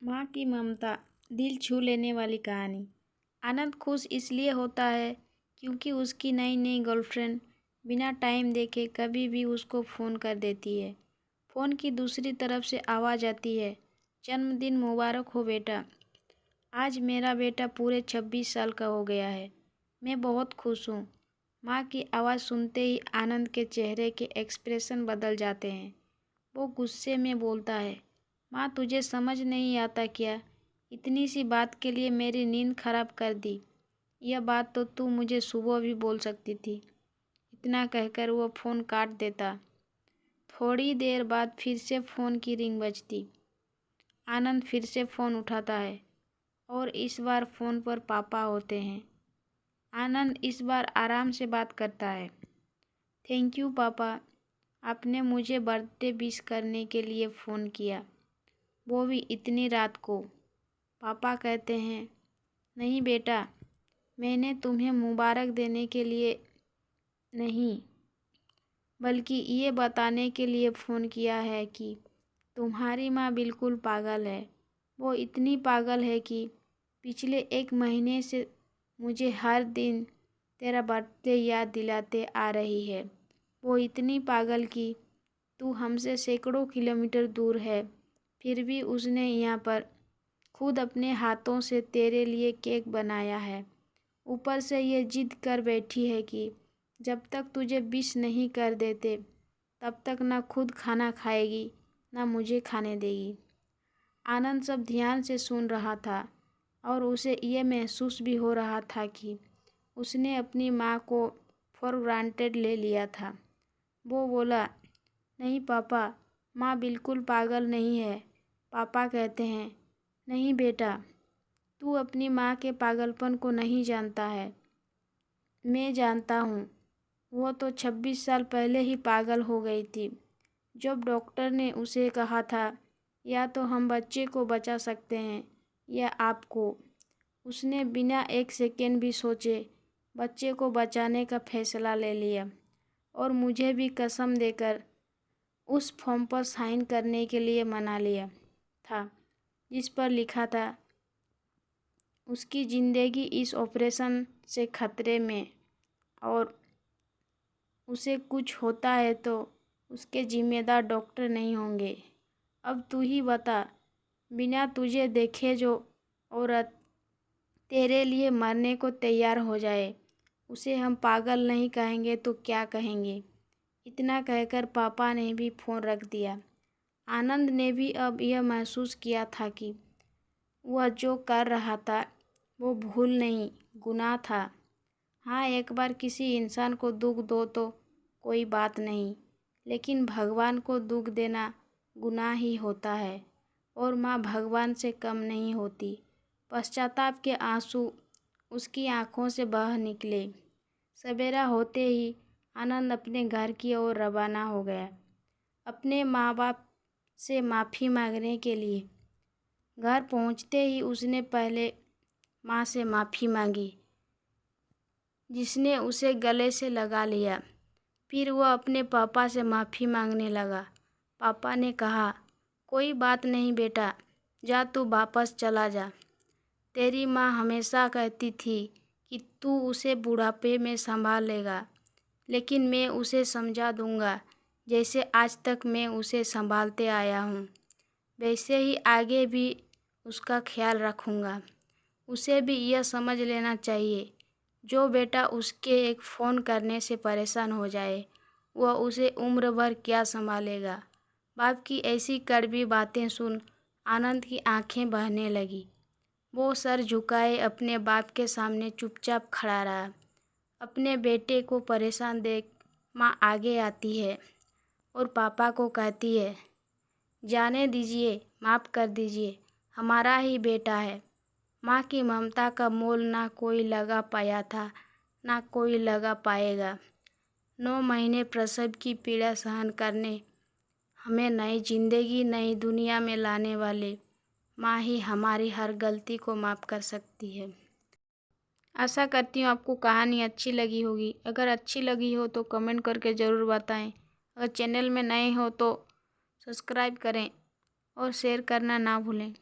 माँ की ममता, दिल छू लेने वाली कहानी। आनंद खुश इसलिए होता है क्योंकि उसकी नई नई गर्लफ्रेंड बिना टाइम देखे कभी भी उसको फ़ोन कर देती है। फ़ोन की दूसरी तरफ से आवाज़ आती है, जन्मदिन मुबारक हो बेटा। आज मेरा बेटा पूरे 26 साल का हो गया है। मैं बहुत खुश हूँ। माँ की आवाज़ सुनते ही आनंद के चेहरे के एक्सप्रेशन बदल जाते हैं। वो गुस्से में बोलता है, माँ तुझे समझ नहीं आता क्या? इतनी सी बात के लिए मेरी नींद खराब कर दी। यह बात तो तू मुझे सुबह भी बोल सकती थी। इतना कहकर वो फ़ोन काट देता। थोड़ी देर बाद फिर से फ़ोन की रिंग बजती। आनंद फिर से फ़ोन उठाता है और इस बार फ़ोन पर पापा होते हैं। आनंद इस बार आराम से बात करता है। थैंक यू पापा, आपने मुझे बर्थडे विश करने के लिए फ़ोन किया, वो भी इतनी रात को। पापा कहते हैं, नहीं बेटा, मैंने तुम्हें मुबारक देने के लिए नहीं, बल्कि ये बताने के लिए फ़ोन किया है कि तुम्हारी माँ बिल्कुल पागल है। वो इतनी पागल है कि पिछले 1 महीने से मुझे हर दिन तेरा बर्थडे याद दिलाते आ रही है। वो इतनी पागल कि तू हमसे सैकड़ों किलोमीटर दूर है, फिर भी उसने यहाँ पर खुद अपने हाथों से तेरे लिए केक बनाया है। ऊपर से ये जिद कर बैठी है कि जब तक तुझे विश नहीं कर देते तब तक ना खुद खाना खाएगी ना मुझे खाने देगी। आनंद सब ध्यान से सुन रहा था और उसे ये महसूस भी हो रहा था कि उसने अपनी माँ को फॉर ग्रांटेड ले लिया था। वो बोला, नहीं पापा, माँ बिल्कुल पागल नहीं है। पापा कहते हैं, नहीं बेटा, तू अपनी माँ के पागलपन को नहीं जानता है। मैं जानता हूँ। वो तो 26 साल पहले ही पागल हो गई थी, जब डॉक्टर ने उसे कहा था या तो हम बच्चे को बचा सकते हैं या आपको। उसने बिना 1 सेकेंड भी सोचे बच्चे को बचाने का फैसला ले लिया और मुझे भी कसम देकर उस फॉर्म पर साइन करने के लिए मना लिया था जिस पर लिखा था उसकी ज़िंदगी इस ऑपरेशन से खतरे में और उसे कुछ होता है तो उसके जिम्मेदार डॉक्टर नहीं होंगे। अब तू ही बता, बिना तुझे देखे जो औरत तेरे लिए मरने को तैयार हो जाए, उसे हम पागल नहीं कहेंगे तो क्या कहेंगे? इतना कहकर पापा ने भी फ़ोन रख दिया। आनंद ने भी अब यह महसूस किया था कि वह जो कर रहा था वो भूल नहीं, गुनाह था। हाँ, एक बार किसी इंसान को दुख दो तो कोई बात नहीं, लेकिन भगवान को दुख देना गुनाह ही होता है और माँ भगवान से कम नहीं होती। पश्चाताप के आंसू उसकी आंखों से बह निकले। सवेरा होते ही आनंद अपने घर की ओर रवाना हो गया, अपने माँ बाप से माफ़ी मांगने के लिए। घर पहुँचते ही उसने पहले माँ से माफ़ी मांगी, जिसने उसे गले से लगा लिया। फिर वह अपने पापा से माफ़ी मांगने लगा। पापा ने कहा, कोई बात नहीं बेटा, जा तू वापस चला जा। तेरी माँ हमेशा कहती थी कि तू उसे बुढ़ापे में संभाल लेगा, लेकिन मैं उसे समझा दूंगा जैसे आज तक मैं उसे संभालते आया हूँ, वैसे ही आगे भी उसका ख्याल रखूँगा। उसे भी यह समझ लेना चाहिए, जो बेटा उसके एक फ़ोन करने से परेशान हो जाए, वह उसे उम्र भर क्या संभालेगा। बाप की ऐसी कड़वी बातें सुन आनंद की आंखें बहने लगी। वो सर झुकाए अपने बाप के सामने चुपचाप खड़ा रहा। अपने बेटे को परेशान देख माँ आगे आती है और पापा को कहती है, जाने दीजिए, माफ़ कर दीजिए, हमारा ही बेटा है। माँ की ममता का मोल ना कोई लगा पाया था, ना कोई लगा पाएगा। 9 महीने प्रसव की पीड़ा सहन करने, हमें नई जिंदगी नई दुनिया में लाने वाले माँ ही हमारी हर गलती को माफ़ कर सकती है। आशा करती हूँ आपको कहानी अच्छी लगी होगी। अगर अच्छी लगी हो तो कमेंट करके ज़रूर बताएं। अगर चैनल में नए हो तो सब्सक्राइब करें और शेयर करना ना भूलें।